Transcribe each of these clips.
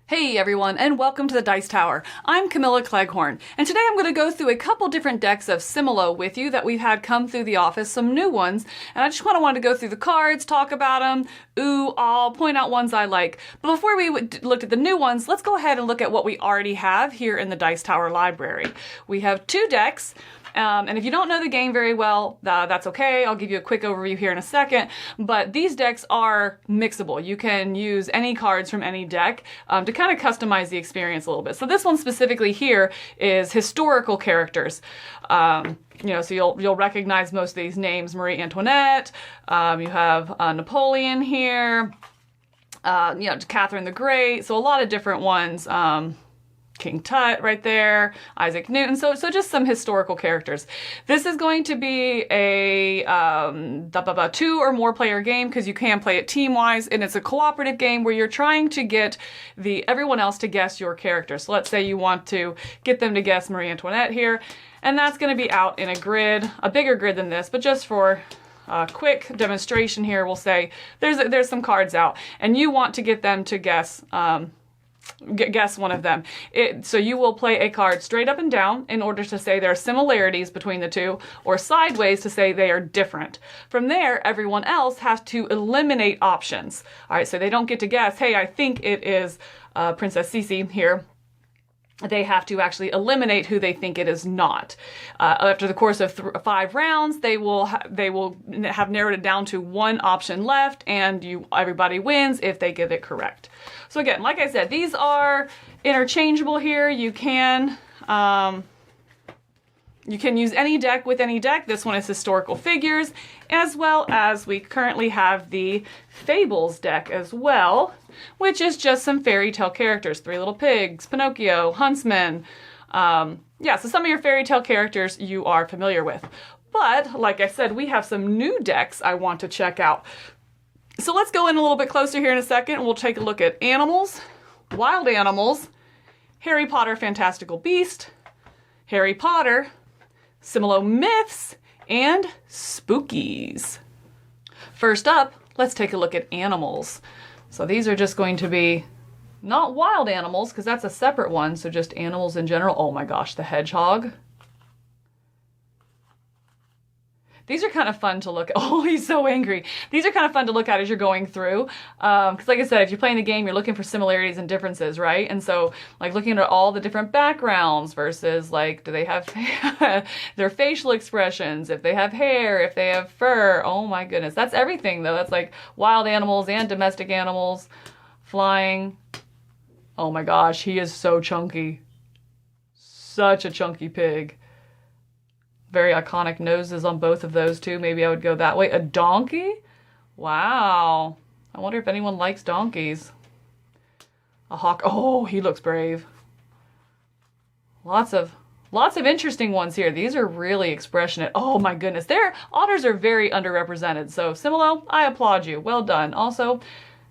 Hey everyone, and welcome to the Dice Tower. I'm Camilla Cleghorn, and today I'm going to go through a couple different decks of Similo with you that we've had come through the office, some new ones, and I just kind of wanted to go through the cards, talk about them, I'll point out ones I like. But before we looked at the new ones, let's go ahead and look at what we already have here in the Dice Tower library. We have two decks. And if you don't know the game very well, that's okay. I'll give you a quick overview here in a second. But these decks are mixable. You can use any cards from any deck to kind of customize the experience a little bit. So this one specifically here is historical characters. So you'll recognize most of these names. Marie Antoinette. You have Napoleon here. Catherine the Great. So a lot of different ones. King Tut right there, Isaac Newton, so just some historical characters. This is going to be a 2 or more player game because you can play it team-wise, and it's a cooperative game where you're trying to get everyone else to guess your character. So let's say you want to get them to guess Marie Antoinette here, and that's going to be out in a grid, a bigger grid than this, but just for a quick demonstration here, we'll say there's some cards out, and you want to get them to guess one of them. So you will play a card straight up and down in order to say there are similarities between the two, or sideways to say they are different. From there, everyone else has to eliminate options. All right, so they don't get to guess, hey, I think it is Princess Sisi here. They have to actually eliminate who they think it is not. After the course of 5 rounds, they will have narrowed it down to one option left, and everybody wins if they get it correct. So again, like I said, these are interchangeable here. You can use any deck with any deck. This one is historical figures, as well as we currently have the Fables deck as well, which is just some fairy tale characters. 3 Little Pigs, Pinocchio, Huntsman. So some of your fairy tale characters you are familiar with. But, like I said, we have some new decks I want to check out. So let's go in a little bit closer here in a second, and we'll take a look at animals, wild animals, Harry Potter Fantastical Beast, Harry Potter, Similo Myths, and Spookies. First up, let's take a look at animals. So these are just going to be not wild animals, because that's a separate one, so just animals in general. Oh my gosh, the hedgehog. These are kind of fun to look at. Oh, he's so angry. These are kind of fun to look at as you're going through. Because like I said, if you're playing the game, you're looking for similarities and differences, right? And so like looking at all the different backgrounds versus like, do they have their facial expressions, if they have hair, if they have fur. Oh my goodness. That's everything though. That's like wild animals and domestic animals, flying. Oh my gosh, he is so chunky. Such a chunky pig. Very iconic noses on both of those too. Maybe I would go that way. A donkey? Wow. I wonder if anyone likes donkeys. A hawk. Oh, he looks brave. Lots of interesting ones here. These are really expressionate. Oh my goodness. Otters are very underrepresented. So Similo, I applaud you. Well done. Also,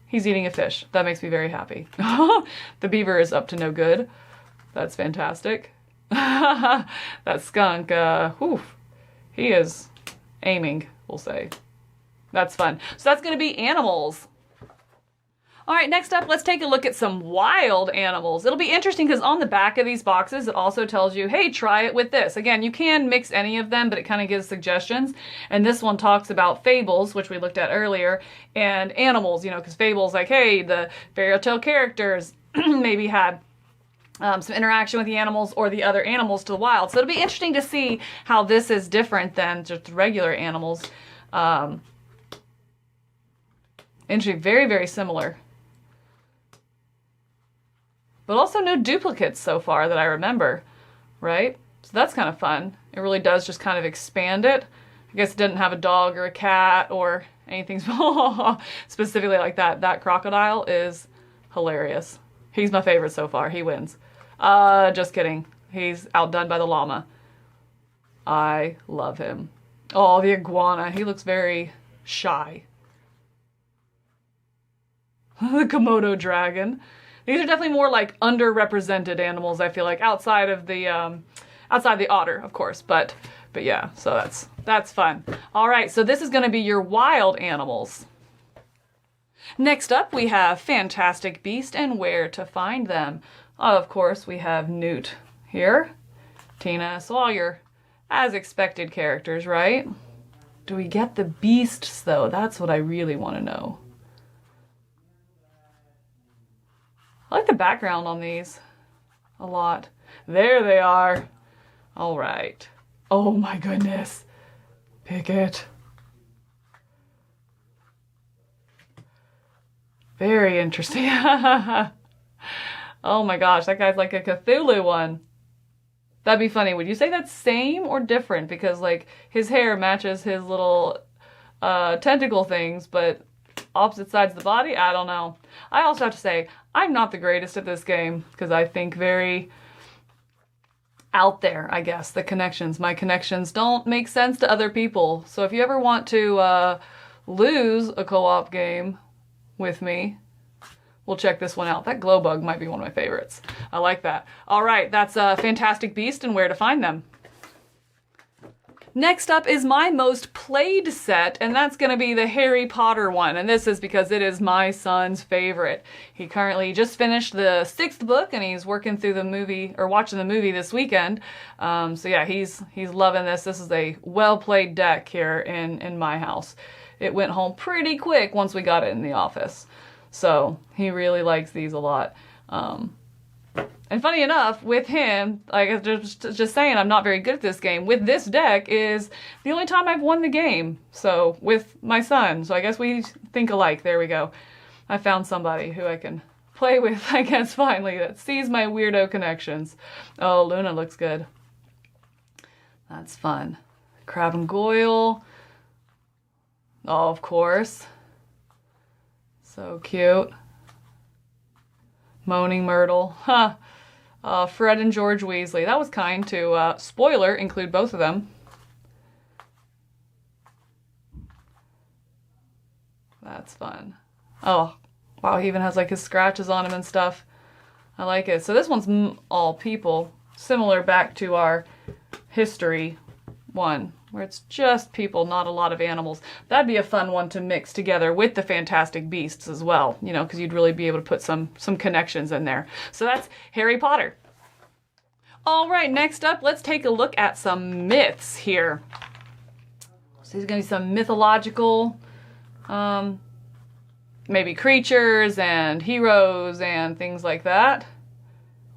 he's eating a fish. That makes me very happy. The beaver is up to no good. That's fantastic. That skunk, he is aiming, we'll say. That's fun. So that's going to be animals. All right, next up, let's take a look at some wild animals. It'll be interesting because on the back of these boxes, it also tells you, hey, try it with this. Again, you can mix any of them, but it kind of gives suggestions. And this one talks about fables, which we looked at earlier, and animals, because fables like, hey, the fairy tale characters maybe had some interaction with the animals or the other animals to the wild. So it'll be interesting to see how this is different than just regular animals. Interesting, very, very similar. But also no duplicates so far that I remember, right? So that's kind of fun. It really does just kind of expand it. I guess it didn't have a dog or a cat or anything specifically like that. That crocodile is hilarious. He's my favorite so far. He wins. Just kidding. He's outdone by the llama. I love him. Oh, the iguana. He looks very shy. The Komodo dragon. These are definitely more like underrepresented animals, I feel like, outside the otter, of course. But yeah, so that's fun. All right, so this is going to be your wild animals. Next up, we have Fantastic Beast and Where to Find Them. Of course, we have Newt here, Tina, so all your as expected characters, right? Do we get the beasts, though? That's what I really want to know. I like the background on these a lot. There they are. All right. Oh my goodness. Pick it. Very interesting. Oh my gosh, that guy's like a Cthulhu one. That'd be funny. Would you say that's same or different? Because like his hair matches his little tentacle things, but opposite sides of the body? I don't know. I also have to say, I'm not the greatest at this game because I think very out there, I guess, the connections. My connections don't make sense to other people. So if you ever want to lose a co-op game with me, we'll check this one out. That glow bug might be one of my favorites. I like that. All right, that's Fantastic Beast and Where to Find Them. Next up is my most played set, and that's going to be the Harry Potter one. And this is because it is my son's favorite. He currently just finished the 6th book, and he's working through the movie, or watching the movie this weekend. So yeah, he's loving this. This is a well-played deck here in my house. It went home pretty quick once we got it in the office. So he really likes these a lot. And funny enough, with him, like just saying I'm not very good at this game, with this deck is the only time I've won the game. So with my son. So I guess we think alike. There we go. I found somebody who I can play with, I guess, finally, that sees my weirdo connections. Oh, Luna looks good. That's fun. Crab and Goyle. Oh, of course. So cute. Moaning Myrtle. Huh. Fred and George Weasley. That was kind to, spoiler, include both of them. That's fun. Oh, wow, he even has like his scratches on him and stuff. I like it. So this one's all people, similar back to our history one, where it's just people, not a lot of animals. That'd be a fun one to mix together with the Fantastic Beasts as well, you know, because you'd really be able to put some connections in there. So that's Harry Potter. All right, next up, let's take a look at some myths here. So there's going to be some mythological, maybe creatures and heroes and things like that.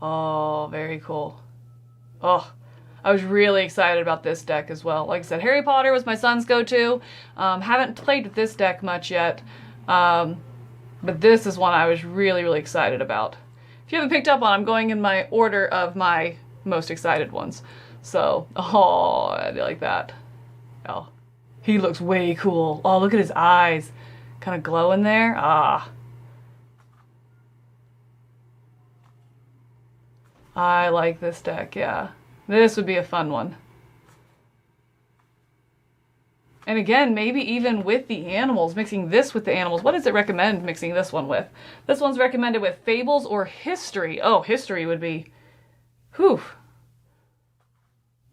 Oh, very cool. Oh, I was really excited about this deck as well. Like I said, Harry Potter was my son's go-to. Haven't played with this deck much yet, but this is one I was really, really excited about. If you haven't picked up on, I'm going in my order of my most excited ones. So, oh, I like that. Oh, he looks way cool. Oh, look at his eyes. Kind of glowing there. Ah. I like this deck, yeah. This would be a fun one. And again, maybe even with the animals, mixing this with the animals. What does it recommend mixing this one with? This one's recommended with Fables or History. Oh, History would be, whew.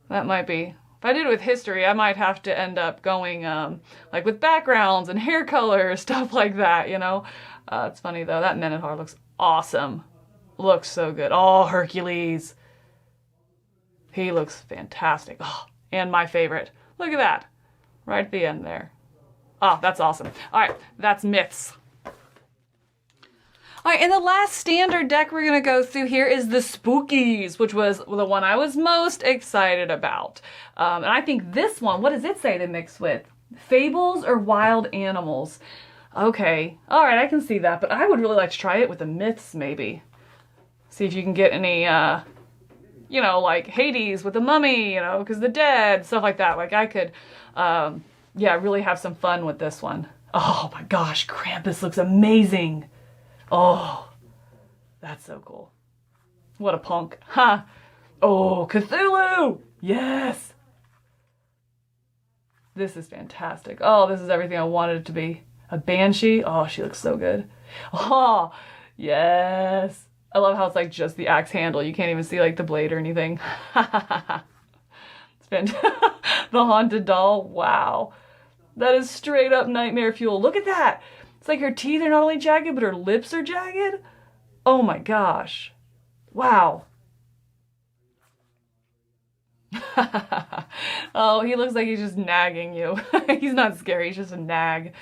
That might be. If I did it with History, I might have to end up going like with backgrounds and hair color, stuff like that, you know? It's funny though, that Minotaur looks awesome. Looks so good. Oh, Hercules. He looks fantastic. Oh, and my favorite. Look at that. Right at the end there. Oh, that's awesome. All right, that's myths. All right, and the last standard deck we're going to go through here is the Spookies, which was the one I was most excited about. And I think this one, what does it say to mix with? Fables or Wild Animals? Okay, all right, I can see that, but I would really like to try it with the myths, maybe. See if you can get any, you know, like Hades with the mummy, you know, because the dead, stuff like that. Like I could, yeah, really have some fun with this one. Oh my gosh, Krampus looks amazing. Oh, that's so cool. What a punk. Ha! Huh. Oh, Cthulhu! Yes! This is fantastic. Oh, this is everything I wanted it to be. A Banshee? Oh, she looks so good. Oh, yes! I love how it's like just the axe handle. You can't even see like the blade or anything. It's fantastic. The Haunted Doll. Wow. That is straight up nightmare fuel. Look at that. It's like her teeth are not only jagged, but her lips are jagged. Oh my gosh. Wow. Oh, he looks like he's just nagging you. He's not scary, he's just a nag.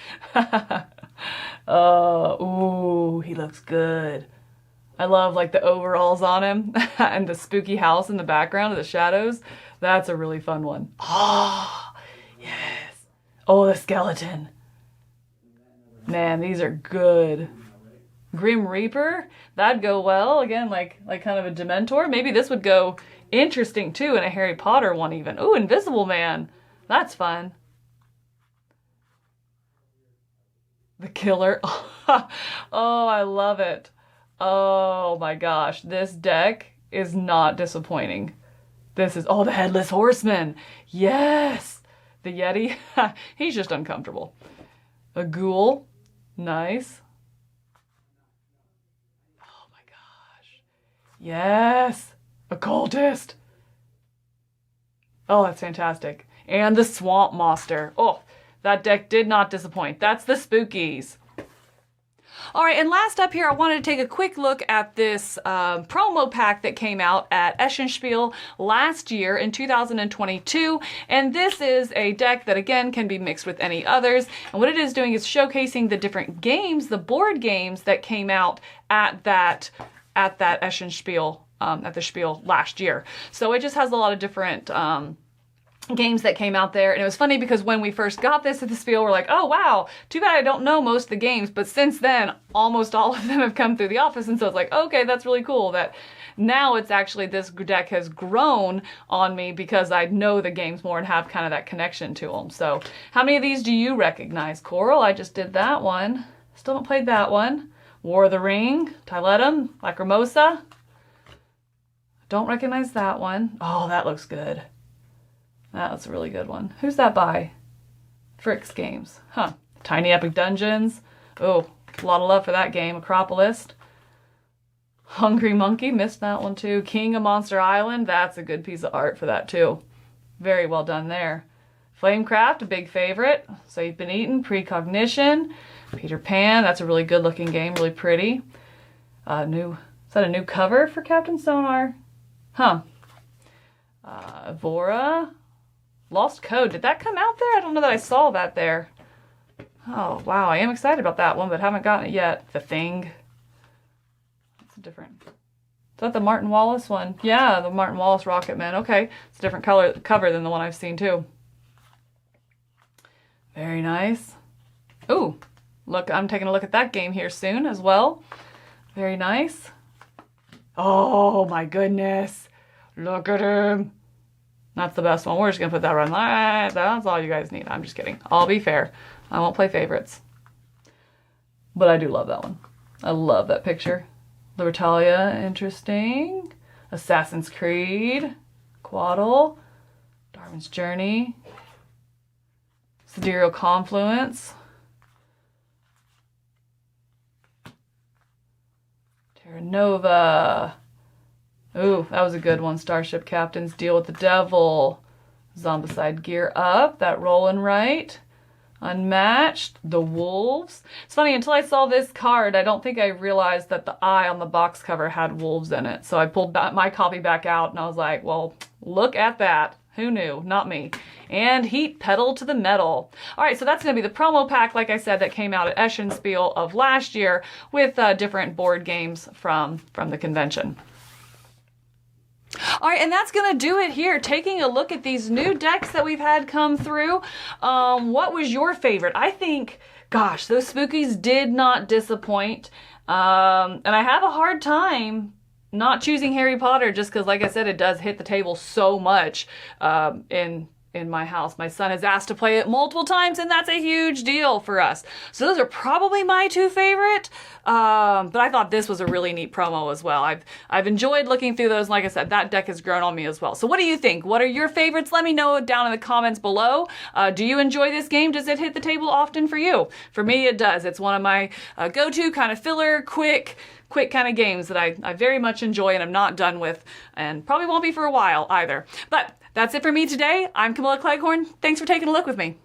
Oh, ooh, he looks good. I love like the overalls on him and the spooky house in the background of the shadows. That's a really fun one. Oh, yes. Oh, the skeleton. Man, these are good. Grim Reaper, that'd go well. Again, like kind of a Dementor. Maybe this would go interesting too in a Harry Potter one even. Ooh, Invisible Man. That's fun. The Killer. Oh, I love it. Oh my gosh, this deck is not disappointing. This is, oh, the Headless Horseman. Yes. The Yeti. He's just uncomfortable. A Ghoul. Nice. Oh my gosh. Yes. A Cultist. Oh, that's fantastic. And the Swamp Monster. Oh, that deck did not disappoint. That's the Spookies. All right, and last up here, I wanted to take a quick look at this promo pack that came out at Essen Spiel last year in 2022. And this is a deck that, again, can be mixed with any others. And what it is doing is showcasing the different games, the board games that came out at that Essen Spiel, at the Spiel last year. So it just has a lot of different games that came out there. And it was funny because when we first got this at the Spiel, we're like, oh wow, too bad I don't know most of the games. But since then, almost all of them have come through the office. And so it's like, okay, that's really cool that now it's actually, this deck has grown on me because I know the games more and have kind of that connection to them. So how many of these do you recognize? Coral, I just did that one. Still haven't played that one. War of the Ring, Tyletum, Lacrimosa. Don't recognize that one. Oh, that looks good. That's a really good one. Who's that by? Frick's Games. Huh. Tiny Epic Dungeons. Oh, a lot of love for that game. Acropolis. Hungry Monkey. Missed that one too. King of Monster Island. That's a good piece of art for that too. Very well done there. Flamecraft, a big favorite. So You've Been Eaten. Precognition. Peter Pan. That's a really good looking game. Really pretty. Is that a new cover for Captain Sonar? Huh. Vora. Lost Code. Did that come out there? I don't know that I saw that there. Oh, wow. I am excited about that one, but haven't gotten it yet. The Thing. It's different. Is that the Martin Wallace one? Yeah, the Martin Wallace Rocket Man. Okay. It's a different cover than the one I've seen, too. Very nice. Ooh. Look, I'm taking a look at that game here soon as well. Very nice. Oh, my goodness. Look at him. That's the best one. We're just going to put that right there. That's all you guys need. I'm just kidding. I'll be fair. I won't play favorites. But I do love that one. I love that picture. Libertalia, interesting. Assassin's Creed. Quaddle. Darwin's Journey. Sidereal Confluence. Terra Nova. Ooh, that was a good one. Starship Captains, Deal with the Devil. Zombicide Gear Up, that Rollin' Right. Unmatched, The Wolves. It's funny, until I saw this card, I don't think I realized that the eye on the box cover had wolves in it. So I pulled my copy back out and I was like, well, look at that. Who knew? Not me. And Heat Pedal to the Metal. All right, so that's going to be the promo pack, like I said, that came out at Essen Spiel of last year with different board games from the convention. All right, and that's going to do it here. Taking a look at these new decks that we've had come through. What was your favorite? I think, gosh, those Spookies did not disappoint. And I have a hard time not choosing Harry Potter just because, like I said, it does hit the table so much in my house. My son has asked to play it multiple times, and that's a huge deal for us. So those are probably my two favorite. But I thought this was a really neat promo as well. I've enjoyed looking through those. Like I said, that deck has grown on me as well. So what do you think? What are your favorites? Let me know down in the comments below. Do you enjoy this game? Does it hit the table often for you? For me, it does. It's one of my go-to kind of filler, quick kind of games that I very much enjoy and I'm not done with, and probably won't be for a while either. But that's it for me today. I'm Camilla Cleghorn. Thanks for taking a look with me.